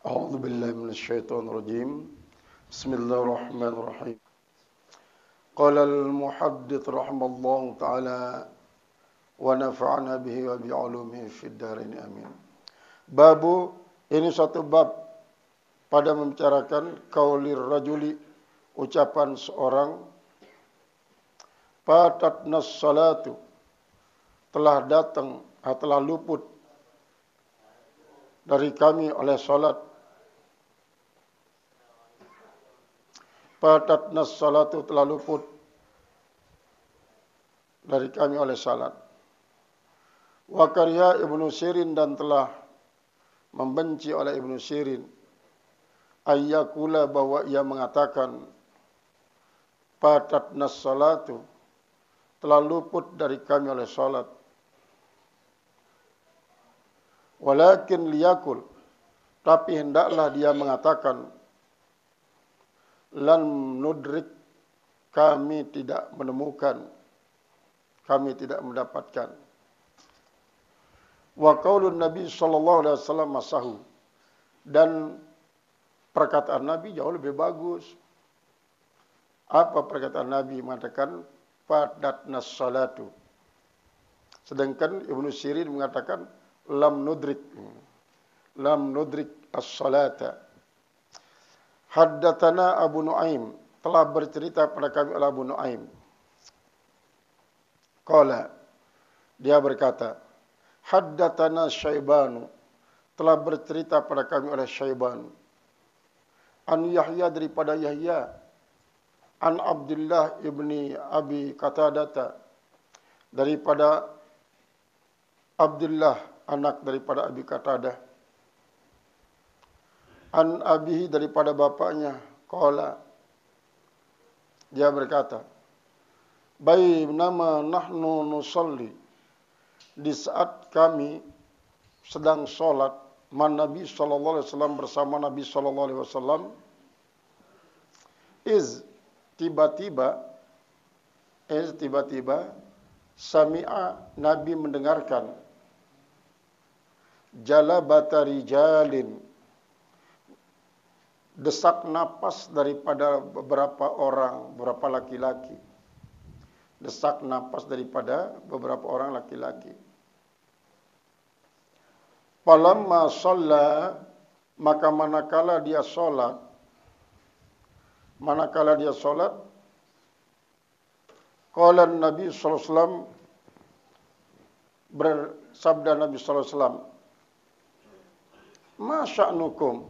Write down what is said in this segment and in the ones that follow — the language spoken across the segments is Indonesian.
A'udzu billahi minasyaitonir rajim. Bismillahirrahmanirrahim. Qala al-muhaddits rahimallahu taala wa nafa'ana bihi wa bi 'ulumihi fid dharain amin. Babu, ini satu bab pada membicarakan qaulir rajuli, ucapan seorang, fatatnas salatu, telah datang atau telah luput dari kami oleh salat. Fatatnas salatu, telah luput dari kami oleh salat. Wa karya Ibnu Sirin, dan telah membenci oleh Ibnu Sirin, ayyakula, bahwa ia mengatakan fatatnas salatu, telah luput dari kami oleh salat. Walakin liyakul, tapi hendaklah dia mengatakan, lan nudrik, kami tidak menemukan, kami tidak mendapatkan. Wa qaulun Nabi sallallahu alaihi wasallam masahu, dan perkataan Nabi jauh lebih bagus. Apa perkataan Nabi? Mengatakan fadatnas salatu. Sedangkan Ibnu Sirin mengatakan lam nudrik as-salata. Haddatsana Abu Nuaim, telah bercerita pada kami oleh Abu Nuaim. Qala, dia berkata, haddatsana Syaibanu, telah bercerita pada kami oleh Syaiban. An Yahya, daripada Yahya. An Abdullah ibni Abi Qatadah, daripada Abdullah, anak daripada Abi Qatadah. An abihi, daripada bapaknya. Qala, dia berkata, bainama nahnu nusalli, di saat kami sedang sholat, man Nabi sallallahu alaihi wasallam, bersama Nabi sallallahu alaihi wasallam, tiba-tiba sami'a, Nabi mendengarkan, jalabata rijalin, desak napas daripada beberapa orang, beberapa laki-laki. Desak napas daripada beberapa orang laki-laki. Falamma shalla, maka manakala dia solat, qala Nabi sallallahu alaihi wasallam, bersabda Nabi sallallahu alaihi wasallam, ma sya'nukum,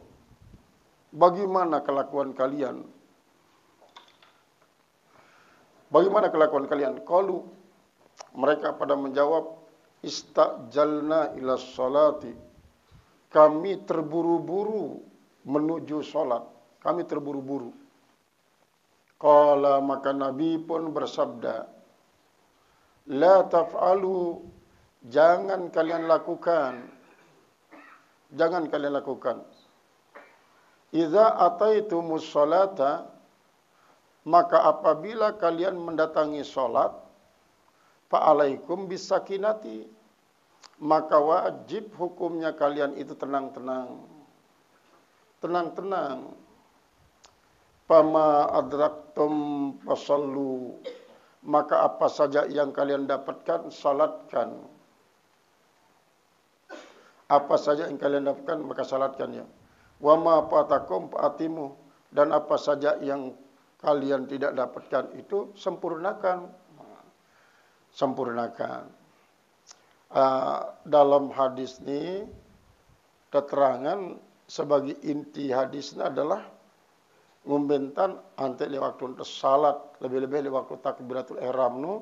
bagaimana kelakuan kalian? Bagaimana kelakuan kalian? Qalu, mereka pada menjawab, istajalna ila sholati, kami terburu-buru menuju sholat. Kami terburu-buru. Qala, maka Nabi pun bersabda, la taf'alu, jangan kalian lakukan. Jangan kalian lakukan. Idza ataitumus sholata, maka apabila kalian mendatangi sholat, fa'alaikum bisakinati, maka wajib hukumnya kalian itu tenang-tenang. Tenang-tenang. Fama adraktum fasallu, maka apa saja yang kalian dapatkan, salatkan. Apa saja yang kalian dapatkan, maka salatkannya. Wa ma fatakum fa'atimu, dan apa saja yang kalian tidak dapatkan itu sempurnakan. Sempurnakan. Dalam hadis ini, keterangan sebagai inti hadisnya adalah ngumbentan ante li waktu salat, lebih-lebih li waktu takbiratul ihram nu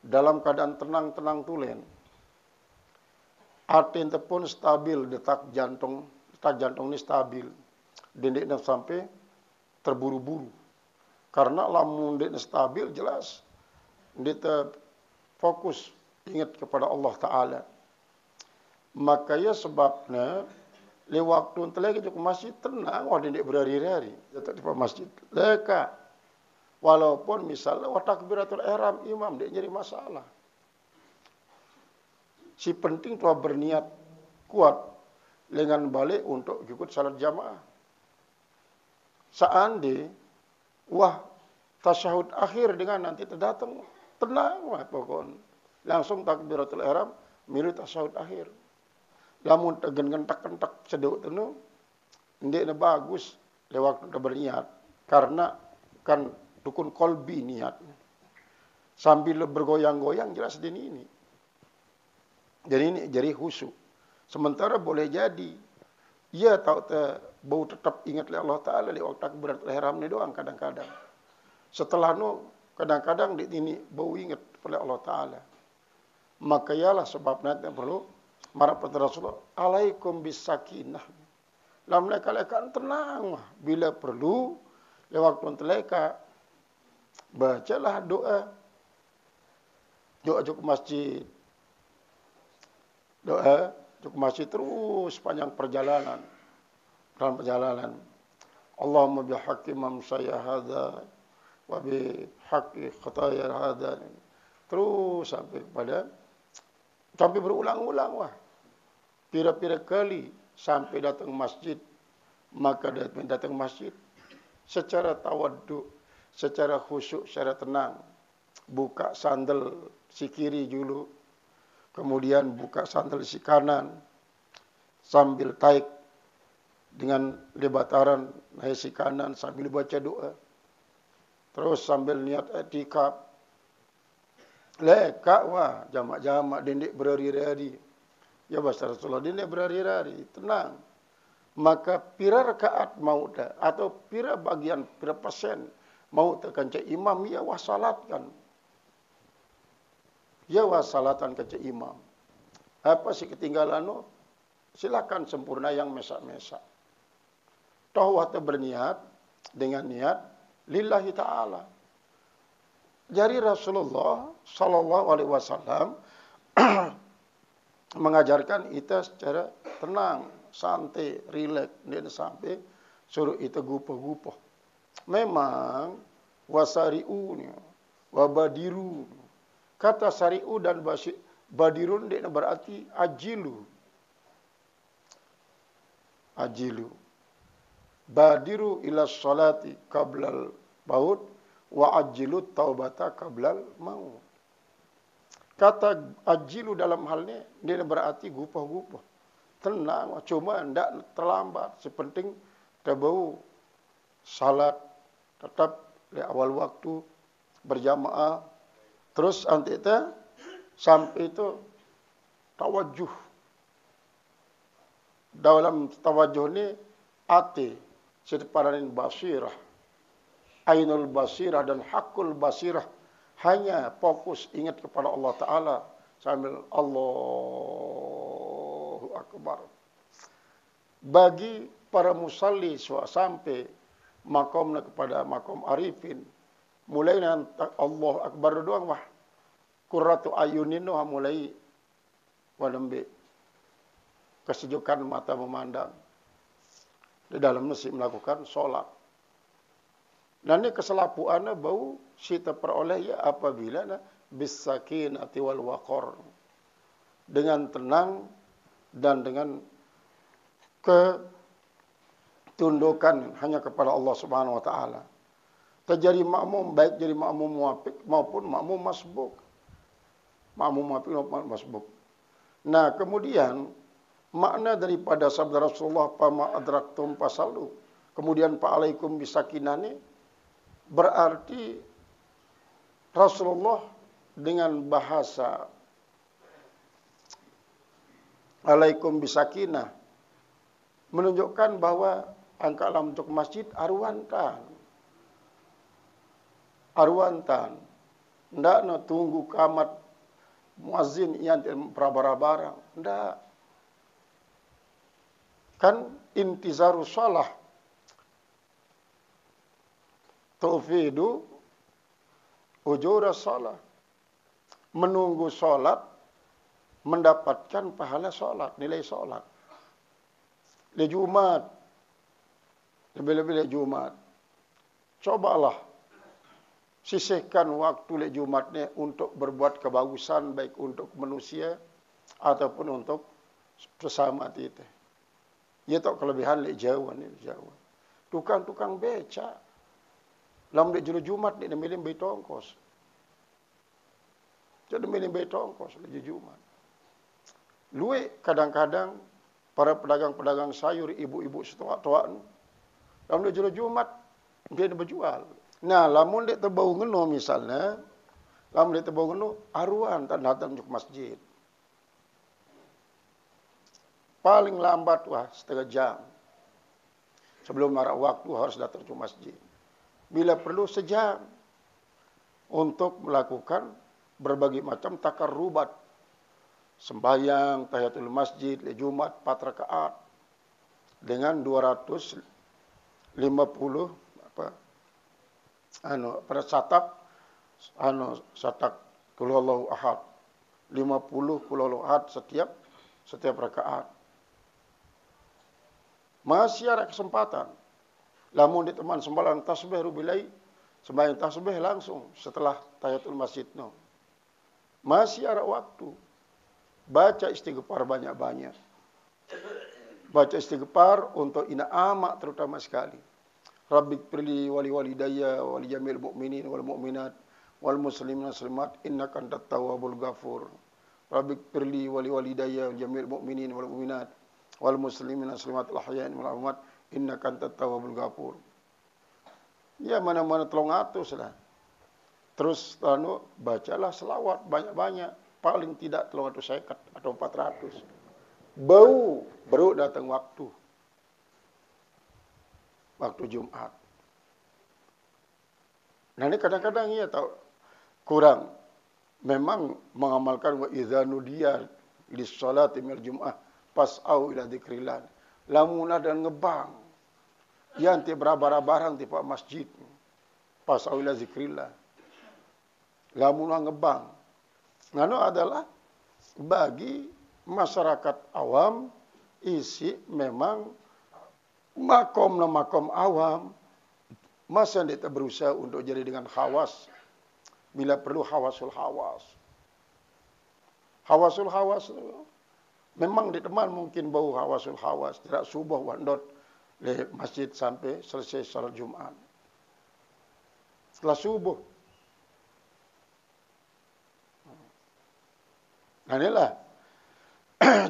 dalam keadaan tenang-tenang tulen. Artinya pun stabil, detak jantung ini stabil. Dindiknya sampai terburu-buru. Karena lamun dindiknya stabil, jelas dia fokus ingat kepada Allah Ta'ala. Maka ya sebabnya li waktu lagi ke masjid tenang, wah dindik berhari-hari. Jatuh di masjid leka. Walaupun misalnya takbiratul ihram imam dia jadi masalah. Si penting tuh berniat kuat dengan balik untuk ikut salat jamaah. Seandainya tasyahud akhir dengan nanti terdatang, tenang pokoknya. Langsung takbiratul ihram, milu tasyahud akhir. Lamun gentak-gentak seduk tenu, ndek bagus lewat berniat. Karena kan dukun kolbi niat. Sambil bergoyang-goyang jelas ini. Jadi ini jadi khusyuk. Sementara boleh jadi ia tahu bau tetap ingat oleh Allah Taala di waktu takbiratul ihram ni doang kadang-kadang. Setelah nu kadang-kadang di ini bau ingat oleh Allah Taala. Maka ialah sebab nanti perlu marah pada Rasulullah, alaikum bisakinah. Lam leka-lekaan tenang bila perlu lewat waktu leka bacalah doa cukup masjid. Doa cukup masjid terus sepanjang perjalanan. Dalam perjalanan. Allahumma bihaqqi mamsaya hadza wa bihaqqi khataya hadza. Terus sampai berulang-ulang Pira-pira kali sampai datang masjid. Maka datang masjid secara tawaddu, secara khusyuk, secara tenang. Buka sandal si kiri dulu. Kemudian buka sandal si kanan. Sambil taik dengan lebataran naik si kanan sambil baca doa. Terus sambil niat i'tikaf. Leka jamak-jamak dindik berhari-hari. Ya bahasa Rasulullah dindik berhari-hari. Tenang. Maka pira rakaat mau atau pira bagian, pira persen mau kanca imam ya wasalatkan. Ya wasalatan kanca imam. Apa sih ketinggalan silakan sempurna yang mesak-mesak. Toh waktu berniat dengan niat lillahi ta'ala. Jadi Rasulullah sallallahu alaihi wasallam mengajarkan kita secara tenang, santai, rileks, tidak sampai suruh itu gupoh-gupoh. Memang wasari'u wabadiru. Kata sari'u dan badirun tidak berarti ajilu. Ajilu. Badiru ila salati qablal maut wa ajilu taubata qablal maut. Kata ajilu dalam hal ini dia berarti gupoh-gupoh. Tenang, cuma tidak terlambat. Sepenting terbau salat tetap di awal waktu berjamaah. Terus nanti itu sampai itu tawajuh. Dalam tawajuh ini ati separanin basirah, ainul basirah dan hakul basirah hanya fokus ingat kepada Allah Ta'ala sambil Allahu Akbar. Bagi para musalli sampai makamnya kepada makam arifin, mulai nanti Allah Akbar doang qurratu ayunin mulai wadambe kesejukan mata memandang. Di dalam nasi melakukan solat. Dan ini keselapuannya bau kita peroleh ya apabila bisakinati wal waqar. Dengan tenang dan dengan ketundukan hanya kepada Allah Subhanahu wa taala. Terjadi makmum baik jadi makmum muwafiq maupun makmum masbuk. Makmum muwafiq maupun masbuk. Nah, kemudian makna daripada sabda Rasulullah pama adraktum pasalu. Kemudian fa'alaikum bisakinah ini berarti Rasulullah dengan bahasa alaikum bisakinah menunjukkan bahwa angkatlah untuk masjid arwantan. Arwantan. Ndak tunggu kamat muazzin yang barang-barang. Ndak. Kan intizaru shalah tufidu ujura shalah. Menunggu salat mendapatkan pahala salat, nilai salat. Di Jumat, lebih-lebih di Jumat. Cobalah sisihkan waktu le Jumat ni untuk berbuat kebagusan baik untuk manusia ataupun untuk sesama kita. Ia tak kelebihan le Jawa ni Jawa. Tukang-tukang beca. Lam le juru Jumat ni milim bayi tongkos. Jadi milim bayi tongkos le Jumat. Luwe kadang-kadang para pedagang-pedagang sayur, ibu-ibu setua-tua ni, lam le juru Jumat dia berjual. Nah, lamun dek terbau ngeno misalnya, lamun dek terbau ngeno, aruan tak datang ke masjid. Paling lambat wah setengah jam. Sebelum marak waktu harus datang ke masjid. Bila perlu sejam untuk melakukan berbagai macam takarrubat. Sembahyang tahiyatul masjid le Jumat 4 rakaat dengan 250 pada satak qul huwallahu ahad 50 qul huwallahu ahad setiap rakaat. Masih ada kesempatan. Lamun di teman sembahyang tasbih rubilai, sembahyang tasbih langsung setelah tahiyatul masjid no. Masih ada waktu. Baca istighfar banyak-banyak. Baca istighfar untuk ina amak terutama sekali. Rabbik firli wali walidayya wali jamil mu'minin wal mu'minat wal muslimin wal muslimat innaka antat tawwabul ghafur. Rabbik firli wali walidayya wal jamil mu'minin wal mu'minat wal muslimin wal muslimat al ahyain wal amwat innaka antat tawwabul ghafur. Ya mana-mana 300 lah. Terus bacalah selawat banyak-banyak. Paling tidak 350 atau 400. Baru datang waktu. Waktu Jumat. Nah ini kadang-kadang ia tahu kurang. Memang mengamalkan wa idza nudiya lis-salati minal jum'ah fas'au ila dzikrillah. Lamun ada ngebang. Yang ti barang-barang ti pak masjid. Fas'au ila dzikrillah. Lamun ngebang. Ngano adalah bagi masyarakat awam isi memang makom awam masa kita berusaha untuk jadi dengan khawas bila perlu hawasul hawas memang di teman mungkin bau hawasul hawas tidak subuh wandot le masjid sampai selesai salat Jumat. Setelah subuh. Nah inilah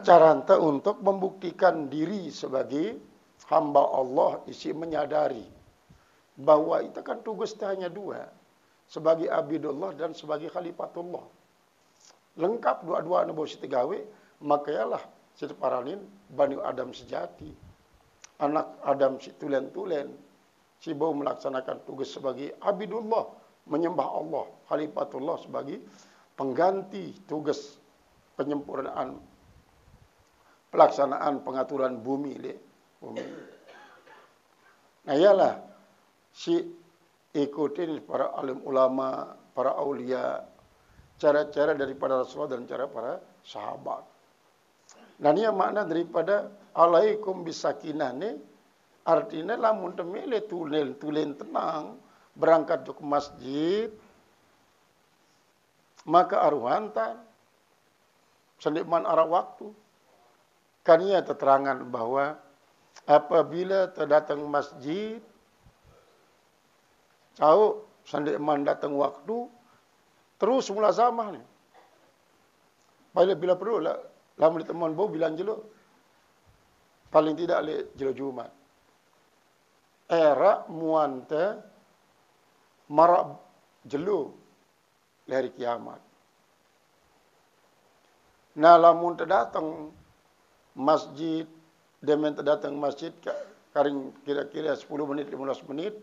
cara anda untuk membuktikan diri sebagai hamba Allah isi menyadari bahwa itu kan tugas hanya dua. Sebagai abidullah dan sebagai khalifatullah. Lengkap dua-dua nabi setigawe, maka yalah separanin Bani Adam sejati. Anak Adam si tulen-tulen. Si bau melaksanakan tugas sebagai abidullah. Menyembah Allah. Khalifatullah sebagai pengganti tugas penyempurnaan pelaksanaan pengaturan bumi. Nah ialah si ikutin para alim ulama, para aulia, cara-cara daripada Rasulullah dan cara para sahabat. Nah ini makna daripada alaikum bisakinah ni artinya lamun temile tulen tenang berangkat ke masjid maka arwantan sendikman arah waktu. Kan ia terterangan bahwa apabila terdatang masjid, tahu sendikman datang waktu, terus mula zaman ni. Bila perlu lah, lama teman bau bilang jelo, paling tidak le jelo Jumat. Era muanta marak jelo dari kiamat. Nah, lamun terdatang masjid, demen terdatang masjid, karing kira-kira 10 menit, 15 menit,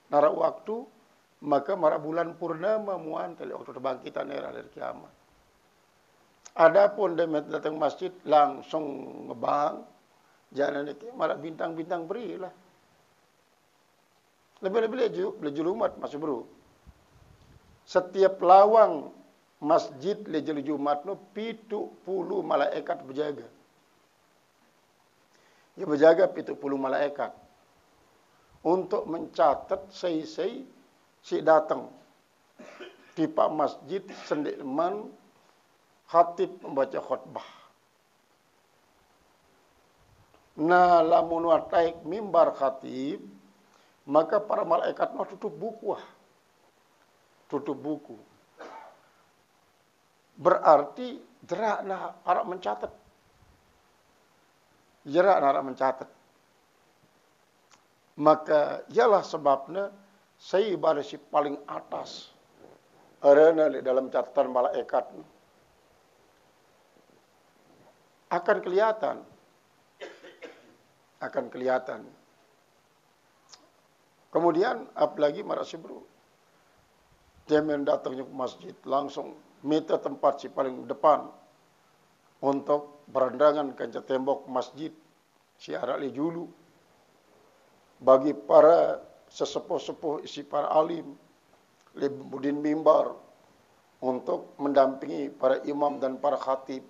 narak waktu, maka marak bulan purnama muan tali waktu terbangkitan era dari kiamat. Adapun demen terdatang masjid, langsung ngebang, jangan ini marak bintang-bintang berilah. Lebih-lebih lejul umat masuk bro. Setiap lawang masjid lejul Jumat no 70 malaikat berjaga. Ia berjaga 70 malaikat untuk mencatat sei si datang di pak masjid sendiman khatib membaca khutbah. Nah, lamun wataik mimbar khatib, maka para malaikat mah tutup buku. Tutup buku. Berarti jerak nah arah mencatat. Jerak nah arah mencatat. Maka ialah sebabnya saya ibadah si paling atas. Arena di dalam catatan malaikat. Akan kelihatan. Akan kelihatan. Kemudian apalagi marasi bro. Dia mendatangnya ke masjid. Langsung minta tempat si paling depan. Untuk berandangan ke tembok masjid. Si arak julu. Bagi para sesepuh-sepuh isi para alim. Lebudin mimbar. Untuk mendampingi para imam dan para khatib.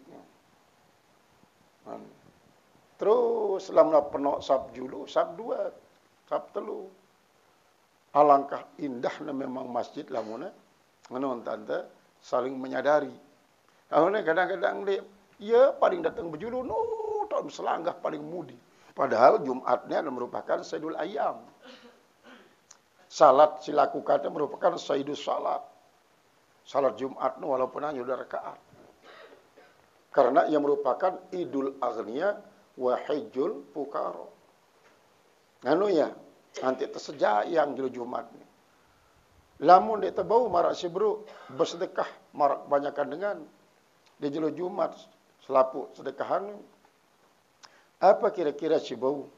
Terus selama penuh sab julu, sab dua, sab telu. Alangkah indahnya memang masjid lamuna. Ngono tante saling menyadari. Lamuna kadang-kadang dia ya paling datang berjulu no tahun selanggah paling mudi. Padahal Jumatnya merupakan Sayyidul Ayyam. Salat silaku kata merupakan Sayyidus Salat. Salat Jumat walaupun hanya 2 rakaat. Karena ia merupakan Idul Aghniya wa Hijjul Fuqara. Anu ya, nanti tersejak yang julu Jumat ni. Lamun dia terbau marak si bro, bersedekah marak banyakan dengan dia julu Jumat selapu sedekahan. Apa kira-kira si bau?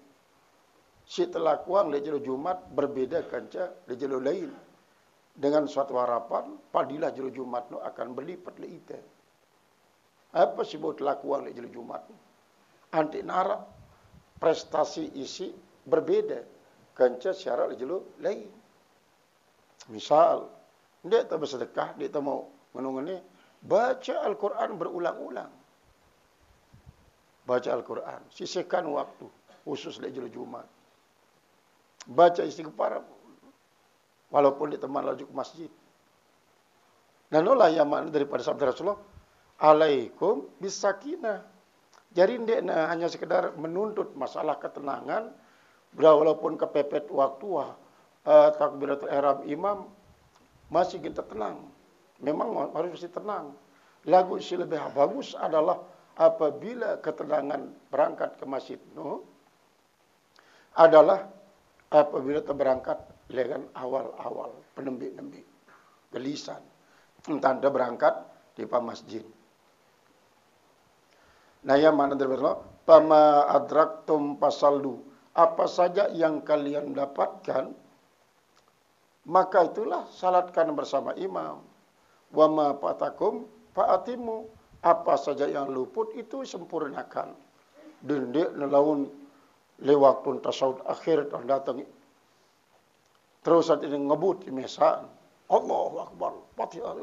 Si telakuan dia julu Jumat berbeda kanca dia julu lain. Dengan suatu harapan, padilah julu Jumat no akan berlipat-lipat. Apa sih buat lakuan di Jumat? Anti narak prestasi isi berbeda. Kanca syarat di lain. Misal, dia tak bersedekah, dia tak mau menunggu ni, baca Al-Quran berulang-ulang. Baca Al-Quran, sisihkan waktu khusus di Jumat. Baca istighfar, walaupun di teman laju ke masjid. Dan itulah yang makna daripada sabda Rasulullah. Alaikum bisakinah. Jadi dia hanya sekedar menuntut masalah ketenangan. Walaupun kepepet waktu takbiratul ihram imam masih kita tenang. Memang harus mesti tenang. Lagu si lebih bagus adalah apabila ketenangan berangkat ke masjid. No? Adalah apabila berangkat dengan awal-awal penembik-nembik gelisan. Tanda berangkat di masjid. Nah, yang mana daripada pama adraktum pasaldu, apa saja yang kalian dapatkan, maka itulah salatkan bersama imam. Wa ma fatakum faatimu, apa saja yang luput itu sempurnakan. Dendek nelaun lewat pun tasawuf akhir datang. Terus saat ini ngebut di mesaan. Allahu Akbar, Fatihah.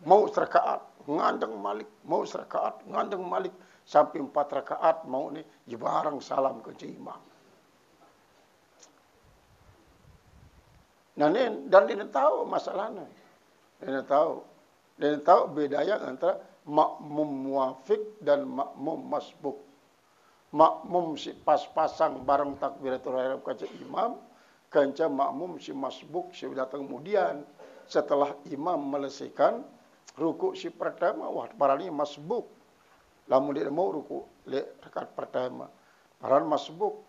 Mau serakaat, ngandeng malik. Mau serakaat, ngandeng malik. Sampai 4 rakaat mau ni jebarang salam ke imam. Nah ni, dan dia tahu masalahnya. Dia tahu bedanya antara makmum muafiq dan makmum masbuk. Makmum si pas-pasang bareng takbiratul ihram ke imam. Kanca makmum si masbuk si datang kemudian. Setelah imam melesaikan ruku si pertama, wah parani masbuk. Lamun dia mau ruku rakaat pertama, parani masbuk.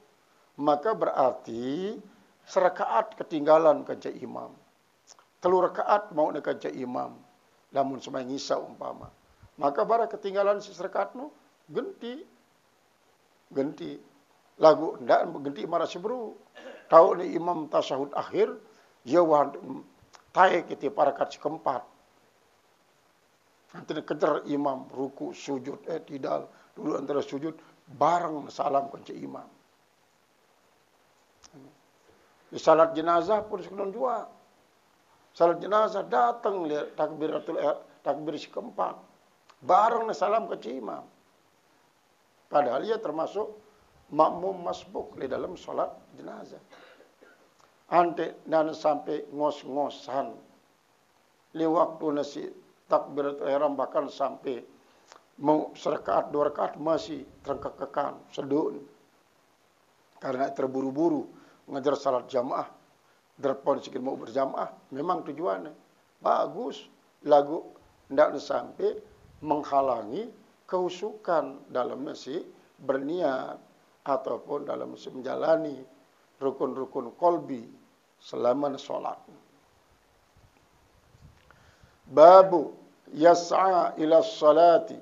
Maka berarti serakaat ketinggalan kanca imam. 3 rakaat mau nak kanca imam. Lamun semai ngisa umpama. Maka bara ketinggalan si serakaat no genti. Lagu ndak genti marah sebru. Tahu ni imam tasyahud akhir, dia wah taik kita parakat keempat. Nanti kejar imam ruku sujud tidak dulu antara sujud bareng salam kunci imam. Di salat jenazah pun sekenon juga. Salat jenazah datang lihat takbir keempat bareng salam kunci imam. Padahal ia termasuk makmum masbuk di dalam salat jenazah. Ante dan sampai ngos-ngosan li waktu nasi takbiratul ihram bahkan sampai mau serakaat 2 rakaat masih terkekang seduk karena terburu-buru mengajar salat jamaah derpon sikit mau berjamaah memang tujuannya bagus lagu ndak sampai menghalangi kehusukan dalam masih berniat ataupun dalam masih menjalani rukun-rukun qalbi selama salat. Babu yas'a ila salati.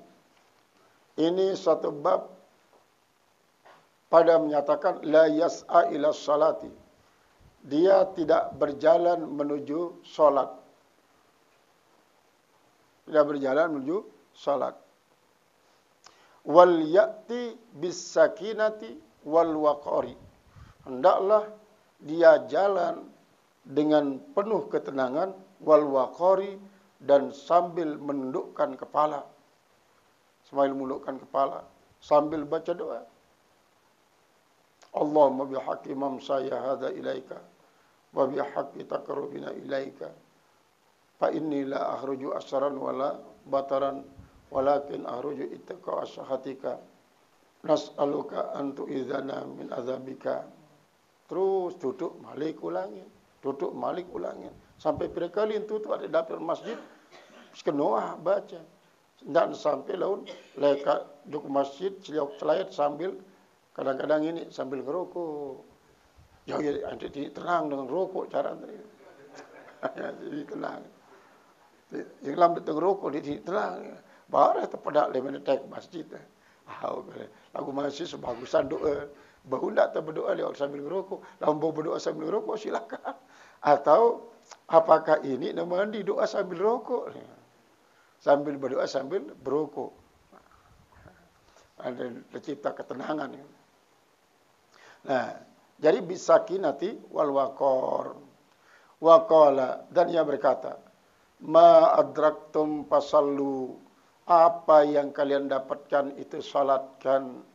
Ini satu bab pada menyatakan la yas'a ila salati. Dia tidak berjalan menuju salat. Tidak berjalan menuju salat. Wal ya'ti bis sakinati wal waqari. Hendaklah dia jalan dengan penuh ketenangan wal waqari dan sambil menundukkan kepala. Sambil menundukkan kepala sambil baca doa. Allahumma bihaqqi mamsaya hadza ilaika wa bihaqqi taqarrubina ilaika fa inni la akhruju asran wala bataran walakin akhruju ittaqa ashatika nas'aluka an tu'idhana min azabika. Terus duduk malik ulangin, duduk malik ulangin sampai berkali itu ada dapur masjid sekenoah baca. Dan sampai laun leka duk masjid seliok celayat sambil kadang-kadang ini sambil ngerokok. Ya nanti tenang dengan rokok cara tadi. Jadi tenang. Yang lambat ngerokok di tenang. Baru terpedak le menetek masjid. Lagu masjid sebagusan doa. Baru ndak berdoa lewat sambil ngerokok. Lalu mau berdoa sambil ngerokok silakan. Atau apakah ini nama mandi doa sambil rokok? Sambil berdoa sambil berokok. Ada tercipta ketenangan. Nah, jadi bisakinati wal waqar. Waqala dan ia berkata, ma adraktum fasallu. Apa yang kalian dapatkan itu salatkan.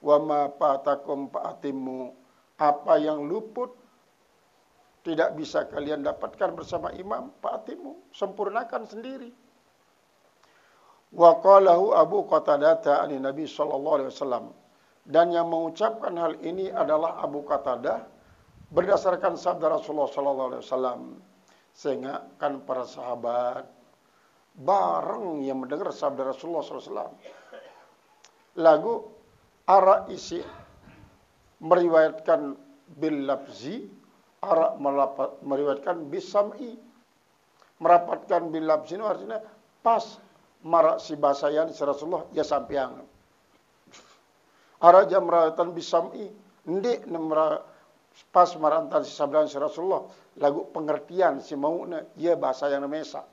Wa ma fatakum fa'atimu. Apa yang luput tidak bisa kalian dapatkan bersama imam, fa'atimu, sempurnakan sendiri. Wa qalahu Abu Qatadah ani Nabi sallallahu alaihi wasallam. Dan yang mengucapkan hal ini adalah Abu Qatadah berdasarkan sabda Rasulullah sallallahu alaihi wasallam. Sehingga kan para sahabat bareng yang mendengar sabda Rasulullah sallallahu alaihi wasallam. Lagu Ara isi meriwayatkan bil lafzi, Ara meriwayatkan bisam'i. Merapatkan bil lafzi itu artinya pas marak si basayan si Rasulullah ya sampiang. Ara jam merawatan bisam'i ndik pas marantan si sabdan si Rasulullah lagu pengertian si mauna ya bahasa yang mesa.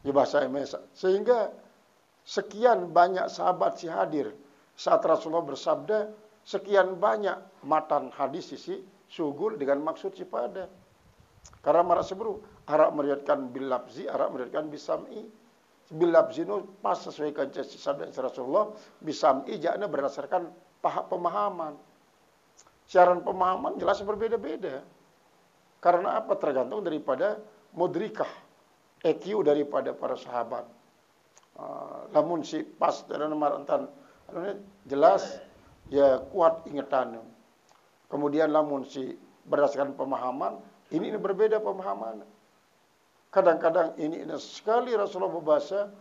Ya bahasa yang mesa. Sehingga sekian banyak sahabat si hadir saat Rasulullah bersabda, sekian banyak matan hadis si sugul dengan maksud si pada. Karena marak sebru, Ara meriwayatkan bil lafzi, Ara meriwayatkan bisam'i. Bil lafzi itu pas sesuai dengan sabda Rasulullah, bisam'i jakna berdasarkan pemahaman. Siaran pemahaman jelas berbeda-beda. Karena apa? Tergantung daripada mudrikah, EQ daripada para sahabat. Namun si pas dalam marantan jelas ya kuat ingatan. Kemudian lamun si berdasarkan pemahaman, ini berbeda pemahaman. Kadang-kadang ini sekali Rasulullah berbahasa,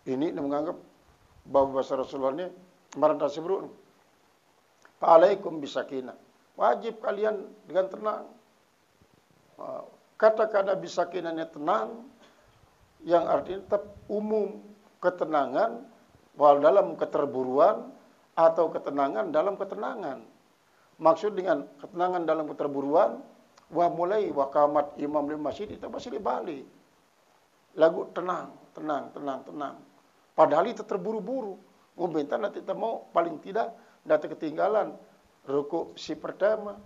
ini menganggap bahwa bahasa Rasulullah ini maranta sebrun. Fa'alaikum bisakinah. Wajib kalian dengan tenang. Kata-kata bisakinahnya tenang, yang artinya tetap umum ketenangan, walau dalam keterburuan atau ketenangan dalam ketenangan. Maksud dengan ketenangan dalam keterburuan, wah mulai wakamat imam di masjid itu masih dibalik. Lagu tenang. Padahal itu terburu-buru. Minta nanti kita mau paling tidak nanti ketinggalan rukuk si pertama.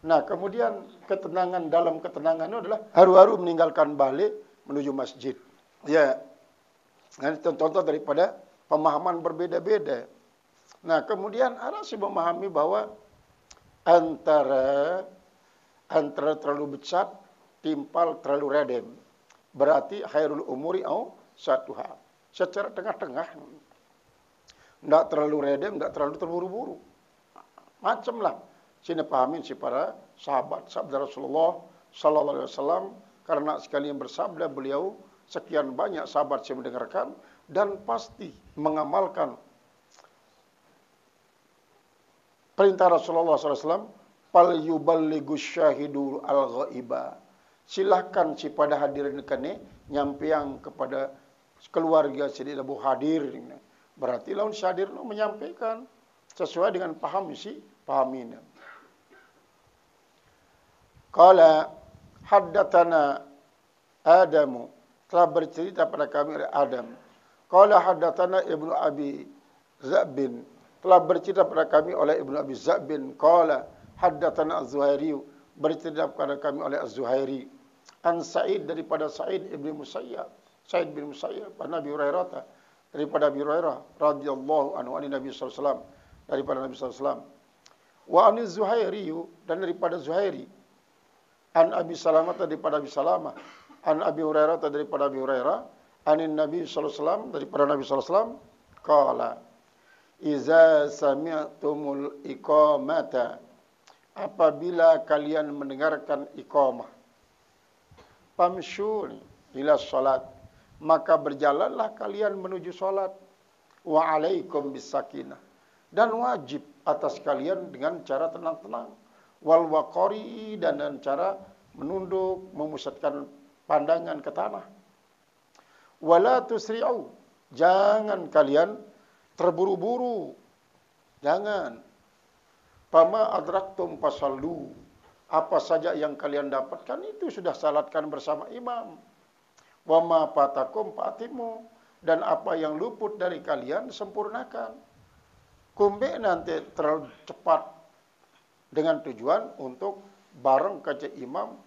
Nah kemudian ketenangan dalam ketenangan itu adalah haru-haru meninggalkan balik menuju masjid. Ya, ini contoh daripada pemahaman berbeda-beda. Nah kemudian ada si memahami bahwa antara terlalu besar timpal terlalu redem. Berarti khairul umuri au satuha. Secara tengah-tengah. Tidak terlalu redem, tidak terlalu terburu-buru. Macam lah. Sini pahamin si para sahabat. Sabda Rasulullah Sallallahu Alaihi Wasallam. Karena sekalian bersabda beliau, sekian banyak sahabat yang mendengarkan. Dan pasti mengamalkan perintah Rasulullah SAW. Fal yuballighu syahidu al-ghaiba. Silahkan si pada hadirin kene nyampiang kepada keluarga si Abu hadir. Berarti lawan si hadir menyampaikan sesuai dengan paham si pahamin. Qala haddatsana Adamu, telah bercerita pada kami oleh Adam. Qala haddatsana Ibnu Abi Za'bin, telah bercerita pada kami oleh Ibnu Abi Za'bin. Qala haddatsana Az-Zuhairi, bercerita kepada kami oleh Az-Zuhairi. An Sa'id, daripada Sa'id ibn Musayyab. Sa'id bin Musayyab, an Abi Hurairah, daripada Abi Hurairah radhiyallahu anhu an Nabi sallallahu alaihi wasallam, daripada Nabi sallallahu alaihi wasallam. Wa an Az-Zuhairi, dan daripada Zuhairi. An Abi Salamah, daripada Abi Salamah. An Abi Hurairah, daripada Abi Hurairah. Anin Nabi sallallahu alaihi wasallam, daripada Nabi sallallahu alaihi wasallam. Qala iza sami'tumul iqamata, apabila kalian mendengarkan iqamah, famshu ila salat, maka berjalanlah kalian menuju salat. Wa alaikum bisakinah, dan wajib atas kalian dengan cara tenang-tenang. Wal waqari, dan dengan cara menunduk, memusatkan pandangan ke tanah. Wala tusri'u, jangan kalian terburu-buru. Jangan. Fama adraktum fasallu, apa saja yang kalian dapatkan itu sudah salatkan bersama imam. Wa ma fatakum fatimu, dan apa yang luput dari kalian sempurnakan. Kumbe nanti terlalu cepat dengan tujuan untuk bareng kaca imam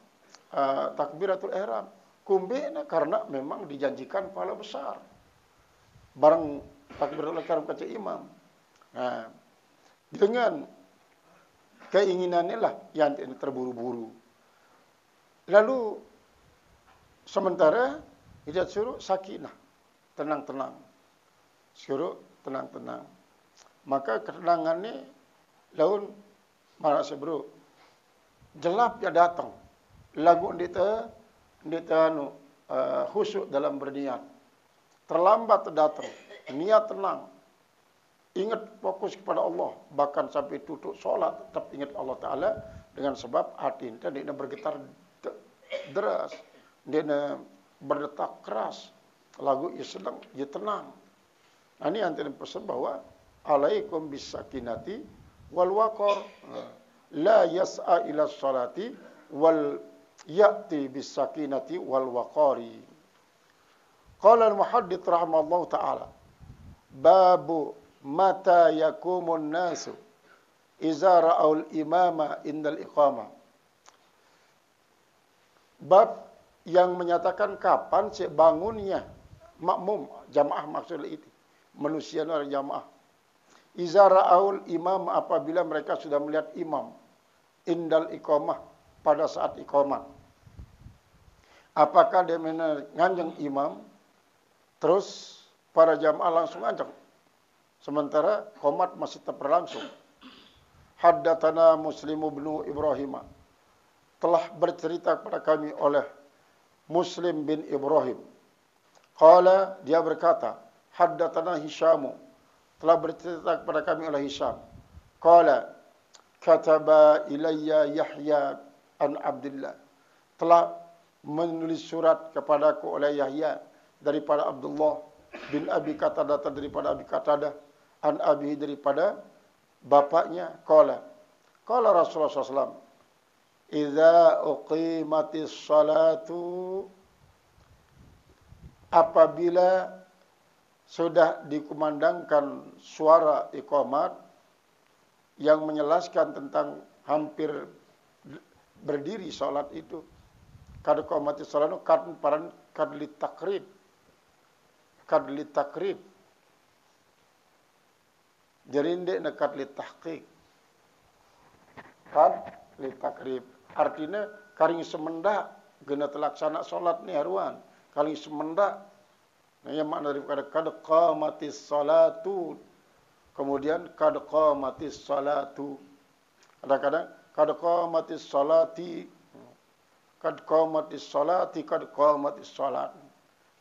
takbiratul ihram. Kumbe karena memang dijanjikan pahala besar. Bareng takbiratul ihram kaca imam. Nah, dengan keinginannya lah yang terburu-buru. Lalu sementara dia suruh sakinah, tenang-tenang. Suruh tenang-tenang. Maka ketenangannya laun mana sebro jelap ya datang. Lagu ndita khusyuk dalam berniat. Terlambat datang, niat tenang. Ingat fokus kepada Allah, bahkan sampai tutup solat tetap ingat Allah Ta'ala, dengan sebab hati dia bergetar deras, dia berdetak keras, lagu ia sedang, ia tenang. Nah, ini yang pesan bahwa alaikum bisakinati wal waqar, la yas'a ila salati wal ya'ti bisakinati wal waqari. Qala al-muhaddits rahimahullahu ta'ala, babu mata yakumun nasu iza ra'aul imama indal iqamah. Bab yang menyatakan kapan bangunnya makmum, jamaah maksudnya itu, manusia dan jamaah. Iza ra'aul imam, apabila mereka sudah melihat imam indal iqamah, pada saat iqamah. Apakah dia nganjeng imam terus para jamaah langsung nganjeng, sementara qomat masih tetap berlangsung. Haddatsana Muslim bin Ibrahim, telah bercerita kepada kami oleh Muslim bin Ibrahim. Qala, dia berkata, haddatsana Hisham, telah bercerita kepada kami oleh Hisham. Qala kataba ilayya Yahya an Abdullah, telah menulis surat kepadaku oleh Yahya daripada Abdullah bin Abi Qatadah, daripada Abi Qatadah, an Abi, daripada bapaknya. Qala Rasulullah SAW, idza uqimatis salatu, apabila sudah dikumandangkan suara iqamat yang menjelaskan tentang hampir berdiri salat itu. Kad iqamatis salatu kad li takrib. Jadi ndek kad li tahqiq. Kad li takrib. Artinya karing semendak gena telaksana solat ni haruan kali semendak. Nah, yang makna daripada kad qamatis salatu. Kemudian kad qamatis salatu. Kadang-kadang kad qamatis salati, kad qamatis salati, kad qamatis salat.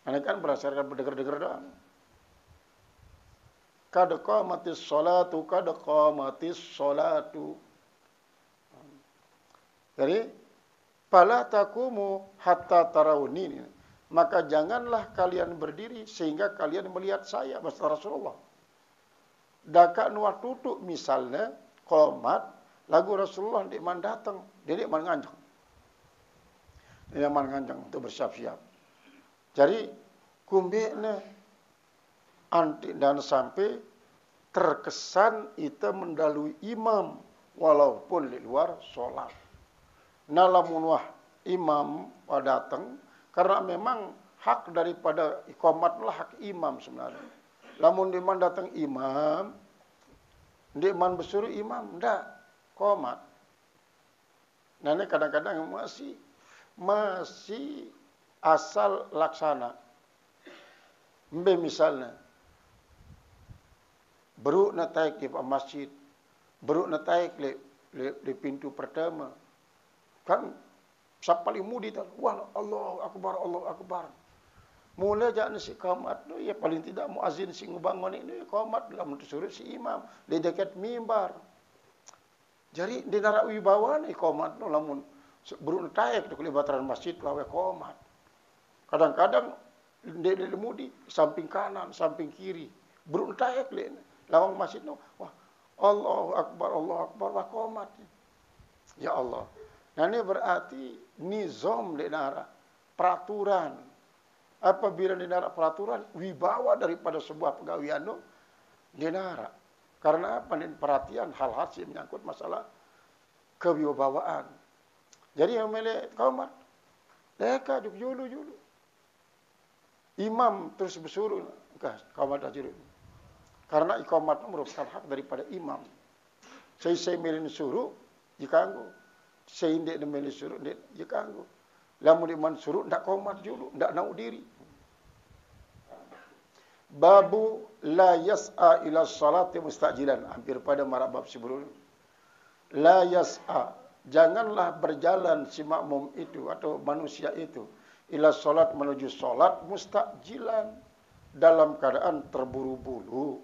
Ini kan berdasarkan berdengar-dengar doang. Kad qamatis salatu, kad qamatis salatu. Jadi, fala taqumu hatta tarawni. Maka janganlah kalian berdiri sehingga kalian melihat saya, bahasa Rasulullah. Daka nuat tutuk misalnya qomat lagu Rasulullah di man datang, dia man nganjang. Dia man nganjang untuk bersiap-siap. Jadi kumbekna anti dan sampai terkesan itu mendalui imam walaupun di luar solat. Nalamun wah imam datang karena memang hak daripada iqamatlah hak imam sebenarnya. Lamun di man datang imam, di man bersuruh imam, ndak qomat. Nah ini kadang-kadang masih asal laksana. Misalnya, baru nak taik di masjid, baru nak taik di pintu pertama, kan siapa paling mudi tak? Wah Allah Akbar. Mula jangan si qamat tu, ya paling tidak muazin si ngubangun ini qamat dalam suruh si imam di dekat mimbar. Jadi di narak wibawa ni qamat tu lamun baru nak taik tu kelibatan masjid lawe qamat. Kadang-kadang dia lemudi samping kanan, samping kiri. Baru nak taik lawang masjid tu, wah Allah Akbar wa qamat. Ya Allah. Nah ini berarti nizam di nara, peraturan. Apabila di nara peraturan, wibawa daripada sebuah pegawaian itu di nara. Karena apa? Ini perhatian hal-hal yang menyangkut masalah kewibawaan. Jadi yang milik qamat, mereka julu. Imam terus bersuruh, qamat aja dulu. Karena iqamat merupakan hak daripada imam. Saya milih suruh, dikanggu. Saya indik milih suruh, dikanggu. Lamun iman suruh, ndak qamat dulu, ndak nak diri. Babu la yas'a ila salati mustajilan. Hampir pada marah bab sebelum. La yas'a. Janganlah berjalan si makmum itu atau manusia itu. Ila salat menuju salat mustajilan. Dalam keadaan terburu-buru.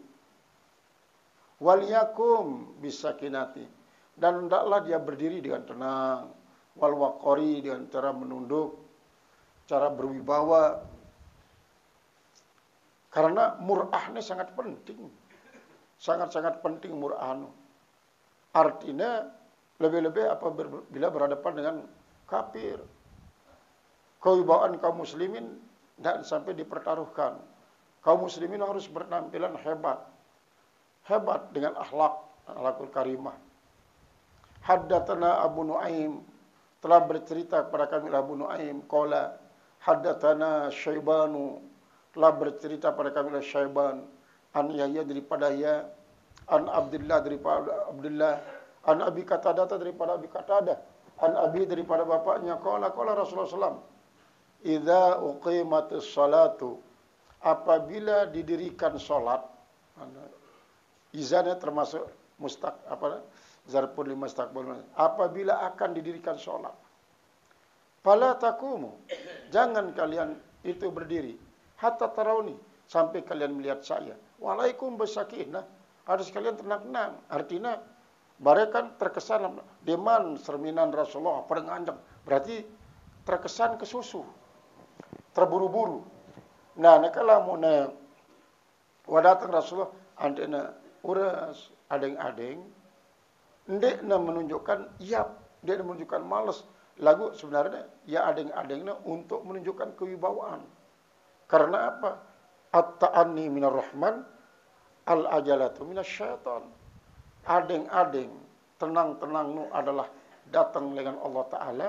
Wal yakum bisakinati. Dan hendaklah dia berdiri dengan tenang. Wal waqari dengan cara menunduk. Cara berwibawa. Karena mur'ah ini sangat penting. Sangat-sangat penting mur'ah. Artinya lebih-lebih bila berhadapan dengan kafir. Kewibawaan kaum muslimin tidak sampai dipertaruhkan. Kaum muslimin harus berpenampilan hebat. Hebat dengan akhlakul karimah. Haddatsana Abu Nuaim telah bercerita kepada kami Abu Nuaim qala haddatsana Syaibanu telah bercerita pada kami Syaiban an Yahya daripada Yahya an Abdullah daripada Abdullah an Abi Qatadah daripada Abi Qatadah an Abi daripada bapaknya qala Rasulullah sallallahu idza uqimatus salatu apabila didirikan salat izannya termasuk zarfun limustaqbal apabila akan didirikan salat fala taqumu jangan kalian itu berdiri hatta tarawni sampai kalian melihat saya. Walaikum bisakinah. Harus kalian tenang-tenang. Artinya barekan terkesan deman serminan Rasulullah pada nganjang. Berarti terkesan kesusu. Terburu-buru. Nah, kalau mau wadatang Rasulullah antena uras adeng-adeng ndek menunjukkan iap, dia menunjukkan malas. Lagu sebenarnya ya adeng-adengnya untuk menunjukkan kewibawaan. Karena apa? At-ta'anni minar rahman, al-ajalatu minasyaitan. Adeng-adeng, tenang-tenang nu adalah datang dengan Allah Ta'ala.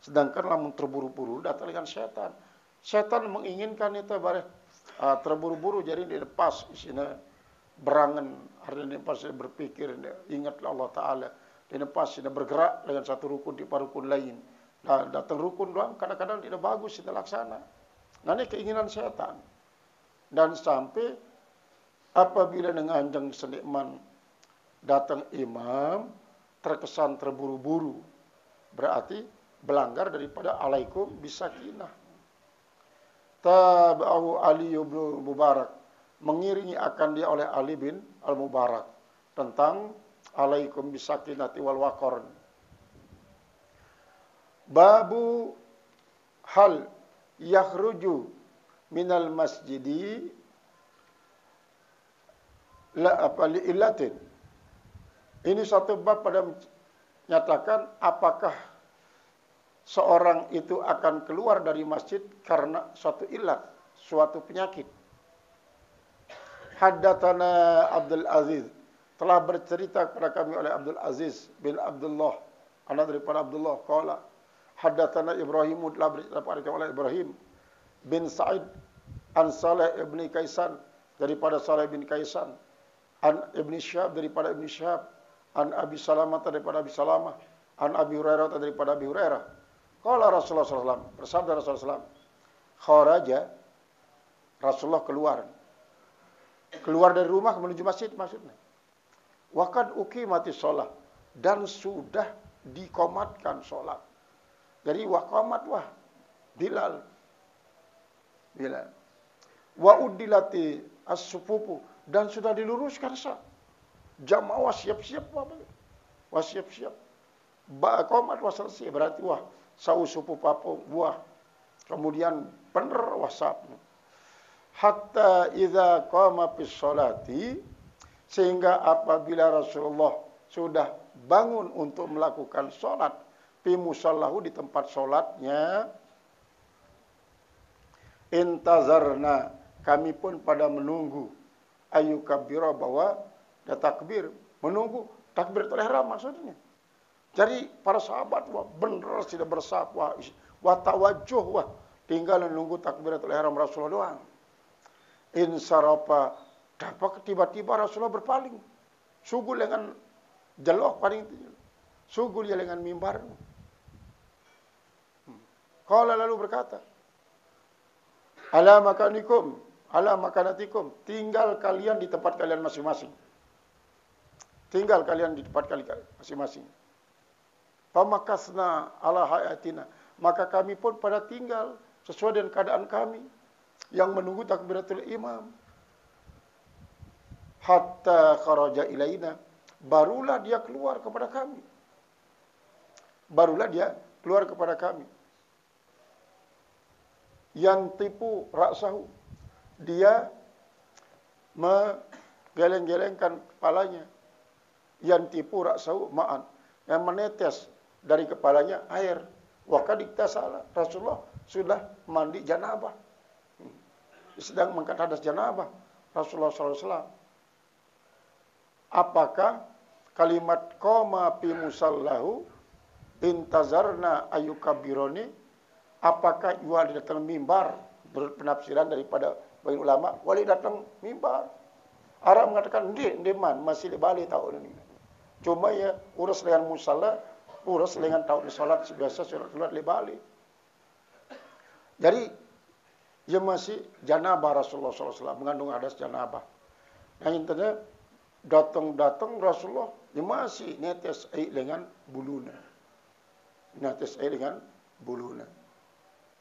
Sedangkan lamun terburu-buru datang dengan syaitan. Syaitan menginginkan itu terburu-buru jadi dilepas isinya berangan. Hari ini pas berpikir, ingatlah Allah Ta'ala. Dilepas, bergerak dengan satu rukun di rukun lain. Nah, datang rukun doang kadang-kadang tidak bagus kita laksana. Nah, ini keinginan setan. Dan sampai apabila dengan anjing senikman datang imam terkesan terburu-buru, berarti melanggar daripada alaikum bisakinah. Tabahu Ali bin Mubarak, mengiringi akan dia oleh Ali bin Al-Mubarak tentang alaikum bisakinati wal waqar. Babu hal yakhruju minal masjidi la apa li illatin. Ini satu bab pada menyatakan apakah seorang itu akan keluar dari masjid karena suatu ilat, suatu penyakit. Haddatsana Abdul Aziz, telah bercerita kepada kami oleh Abdul Aziz bin Abdullah, anak daripada Abdullah, qala haddatsana Ibrahim, telah bercerita kepada kami oleh Ibrahim bin Sa'id an Saleh ibn Kaisan, daripada Saleh bin Kaisan, an Ibn Syihab, daripada Ibn Syihab, an Abi Salamah, daripada Abi Salamah, an Abi Hurairah, daripada Abi Hurairah. Qala Rasulullah SAW, bersabda Rasulullah SAW, kharaja, Rasulullah keluar dari rumah menuju masjid maksudnya. Wa qad uqimatis shalah, dan sudah dikomatkan salat. Jadi waqamat Bilal. Wa udilati as-sufufu, dan sudah diluruskan saf. Jamaah siap-siap siap-siap. Qomat selesai, berarti sausupu papo kemudian benar wasap. Hatta idza qama fis sholati, sehingga apabila Rasulullah sudah bangun untuk melakukan salat fi musallahu, di tempat salatnya, intazarna, kami pun pada menunggu, ayyukabbira, bahwa ada takbir, menunggu takbiratul ihram maksudnya. Jadi para sahabat benar sudah bersaf, tawajjuh, tinggal menunggu takbiratul ihram Rasulullah doang. Insarafa, dapat tiba-tiba Rasulullah berpaling, sugul dengan jelok paling itu, sugul ya dengan mimbar. Qala, lalu berkata, ala makanikum, ala makanatikum, tinggal kalian di tempat kalian masing-masing. Tinggal kalian di tempat kalian masing-masing. Famakasna ala hayatina, maka kami pun pada tinggal sesuai dengan keadaan kami yang menunggu takbiratul imam. Hatta kharaja ilaina, barulah dia keluar kepada kami. Yantipu ra'sahu, dia menggeleng-gelengkan kepalanya. Yantipu ra'sahu ma'an, yang menetes dari kepalanya air. Wa qad iktasala, Rasulullah sudah mandi janabah, sedang mengangkat hadas janabah Rasulullah SAW. Apakah kalimat qoma fi musallahu intazarna ayyukabironi, apakah ia datang mimbar? Berpenafsiran daripada banyak ulama, wali datang mimbar. Arab mengatakan ndeman masih di Bali tahun ini. Cuma ya urus dengan musalla, urus dengan tahun salat biasa salat di Bali. Jadi dia masih janabah Rasulullah SAW, mengandung hadas janabah. Nah intinya datang Rasulullah, dia masih netes air dengan buluna. Netes air dengan buluna.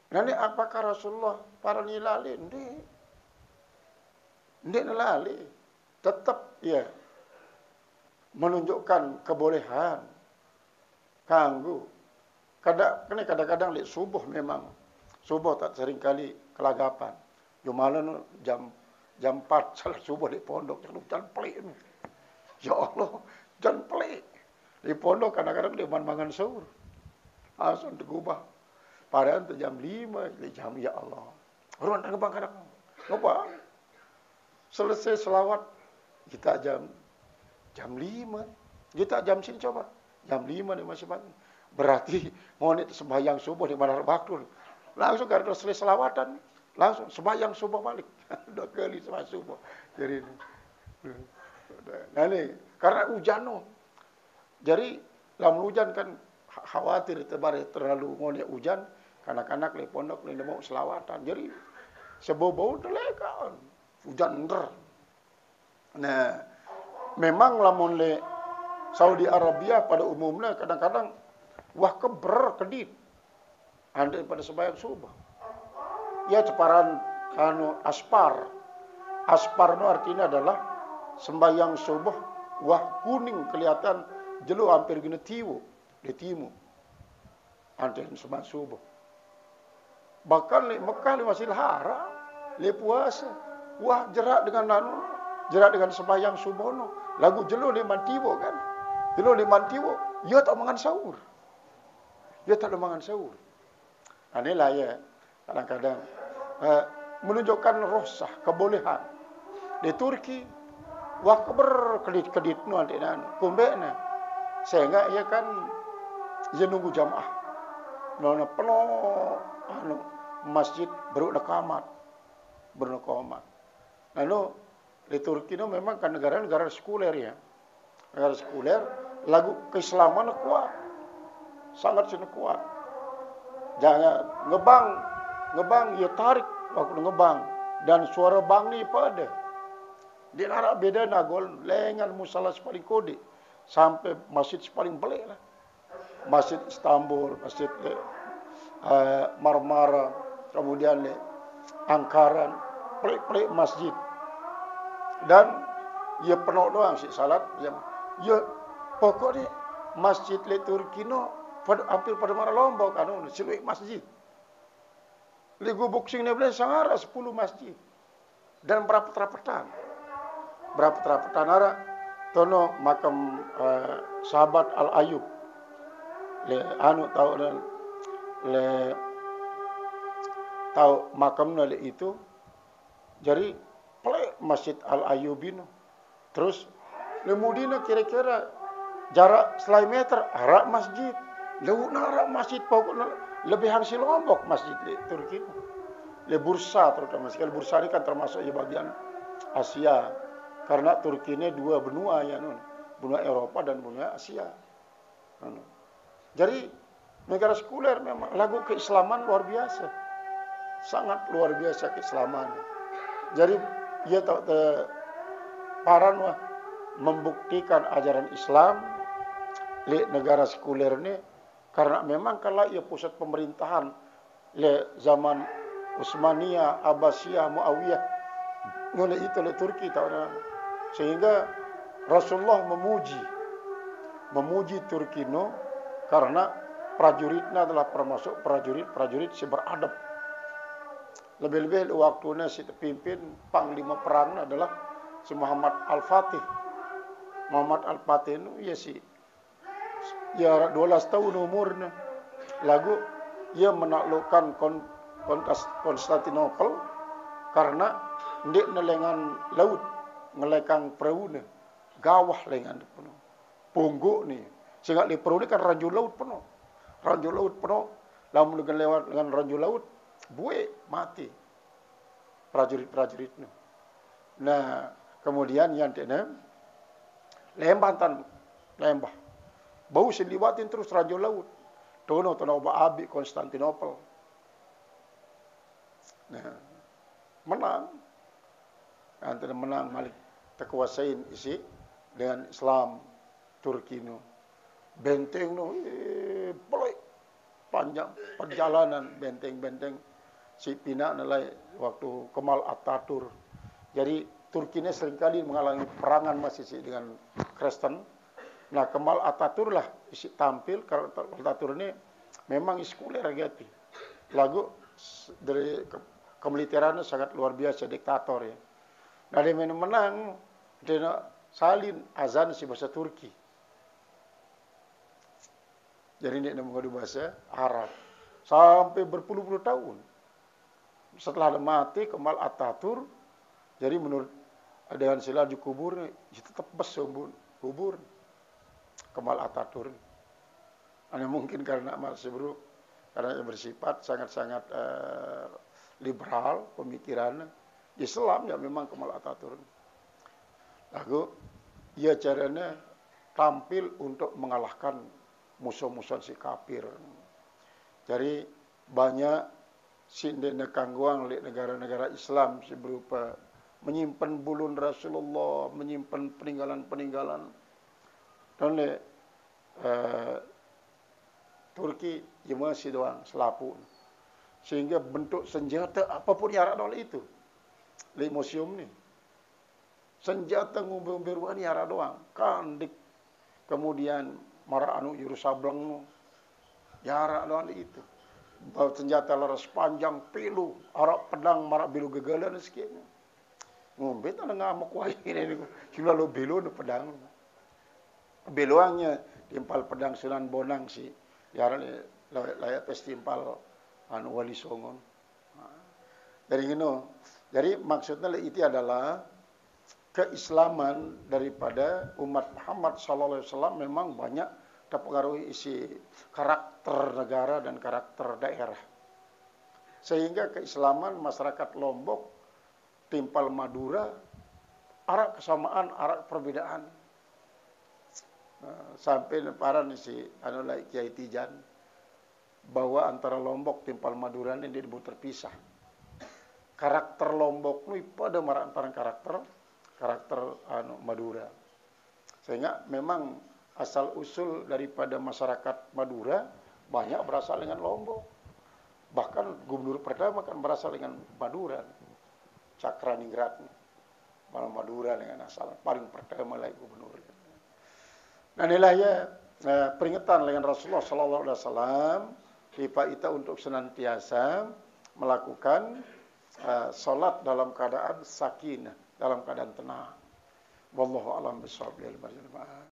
Nanti apakah Rasulullah para nilali? Ndek nilali. Tetap ya menunjukkan kebolehan kanggu. Kadang-kadang lihat subuh, memang subuh tak sering kali kelagapan. Jumalan jam 4 salat subuh di pondok, jangan pelik. Ya Allah, jangan pelik. Di pondok kadang-kadang dia mangan sahur. Langsung digubah. Padahal jam 5, jam ya Allah. Ruang terbang kadang. Lupa. Selesai selawat kita jam 5. Kita jam sini coba. Jam 5 nih masih pagi. Berarti mau sembahyang subuh di Manar Bakul. Langsung karena selesai selawatan, langsung sembahyang subuh balik. 2 kali sembahyang subuh. Jadi nah ini karena hujan. Jadi lamun hujan kan khawatir tebare terlalu ngone hujan, kanak-kanak le pondok le mau selawatan. Jadi sebau-bau teleka hujan nder. Nah, memang lamun le Saudi Arabia pada umumnya kadang-kadang wah keber kedit. Andai pada sembahyang subuh. Ya ceparan aspar. Aspar itu artinya adalah sembahyang subuh wah kuning kelihatan jelu hampir gini tiwo di timur. Andai sembahyang subuh. Bahkan di Mekah masih lahara, le puasa. Wah jerak dengan sembahyang subuh no. Lagu jelu di mantiwo kan. Jelu di mantiwo, ia tak mangan sahur. Dia tak ada mangan sahur. Inilah ya kadang-kadang menunjukkan rosah kebolehan. Di Turki wah berkedit-kedit nu antinan kumbena. Sehingga ia kan ia nunggu jamaah. Nona penuh masjid bernekamat. Lalu di Turki itu memang kan negara sekuler ya. Negara sekuler, lagu keislaman kuat. Sangat kuat. Jangan ngebang ya tarik waktu ngebang dan suara bang ni pada. Di narak beda nagol lengan musala paling kode sampai masjid paling pelik lah. Masjid Istanbul, masjid Marmara, kemudian Angkaran, pelik-pelik masjid. Dan ia penuh doang si salat, ya pokoknya masjid le Turki no hampir pada marah Lombok anu siluik masjid. Ligu boxing ni boleh sangara 10 masjid. Dan berapa terapetan ara tono makam sahabat Al Ayub. Le anu tahu makamnya le itu. Jadi pelek Masjid Al Ayubin. Terus lemudina kira-kira jarak selai meter arah masjid. Lalu narak masjid pokoknya lebih hasil Lombok masjid di Turki. Le Bursa terutama sekali. Bursa ini kan termasuk di bagian Asia. Karena Turki ini dua benua ya nun. Benua Eropa dan benua Asia. Jadi negara sekuler memang lagu keislaman luar biasa. Sangat luar biasa keislaman. Jadi ia tahu paran wah membuktikan ajaran Islam di negara sekuler ini. Karena memang kalau ia pusat pemerintahan le zaman Utsmaniyah, Abbasiyah, Muawiyah, ngene itu le Turki tahu. Sehingga Rasulullah memuji Turki no karena prajuritnya adalah termasuk prajurit si beradab. Lebih-lebih waktunya si pimpin panglima perang adalah si Muhammad Al-Fatih. Muhammad Al-Fatih itu ya 12 tahun umurnya. Lagu ia menaklukkan Konstantinopel karena ndek nelengan laut ngelekang perahu gawah lengan penuh. Pungguk ni. Sehingga di perahu ni kan ranjau laut penuh. Ranjau laut penuh. Lalu lewat dengan ranjau laut, buih mati prajurit-prajurit ni. Nah, kemudian yang dia lembah. Bau seliwatin terus ranjau laut. Tono abi Konstantinopel. Nah, menang. Antara menang Malik terkuasain isi dengan Islam Turki no. Benteng no, pelik panjang perjalanan benteng-benteng si Pina nilai waktu Kemal Atatürk. Jadi Turki ini seringkali mengalami perangan masih dengan Kristen. Nah Kemal Atatürk lah isi tampil karena Atatürk ini memang iskuler gitu. Lagu dari kemiliterannya sangat luar biasa diktator ya. Nah dia menang dia salin azan si bahasa Turki. Jadi dia mengadu bahasa Arab sampai berpuluh-puluh tahun. Setelah dia mati Kemal Atatürk, jadi menurut dengan silaju kubur itu tetap bersembun kubur Kemal Atatürk. Hanya mungkin karena masih karena bersifat sangat-sangat liberal pemikirannya. Islam ya memang Kemal Atatürk. Lalu ia caranya tampil untuk mengalahkan musuh-musuh si kafir. Jadi banyak si nekangguang di negara-negara Islam si berupa menyimpan bulun Rasulullah, menyimpan peninggalan-peninggalan. Dan Turki ya masih doang selapun. Sehingga bentuk senjata apapun yang ada oleh itu. Di museum ni. Senjata ngumbe-ngumbe ni ada doang. Kandik. Kemudian mara anu Yerusalem yara doang itu. Bawa senjata laras panjang pilu, arak pedang marak bilu gegalan sikit. Ngumbe tak ngamuk wae ini. Cuma lo bilu no pedang. Beluangnya timpal pedang Sunan Bonang si. Yara layak pestimpal anu Wali Songon. Dari ngono. Jadi maksudnya itu adalah keislaman daripada umat Muhammad sallallahu alaihi wasallam memang banyak terpengaruhi isi karakter negara dan karakter daerah. Sehingga keislaman masyarakat Lombok, timpal Madura, arak kesamaan, arak perbedaan. Sampai para si anu lai Kiai Tijan bahwa antara Lombok timpal Madura ini disebut terpisah. Karakter Lombok ini pada marah antara karakter anu Madura. Sehingga memang asal usul daripada masyarakat Madura banyak berasal dengan Lombok. Bahkan gubernur pertama kan berasal dengan Madura. Cakraningrat. Malah Madura dengan asal paling pertama lagi gubernur. Nah inilah ya peringatan dengan Rasulullah sallallahu alaihi wasallam kita untuk senantiasa melakukan salat dalam keadaan sakinah, dalam keadaan tenang. Wallahu a'lam bishawab.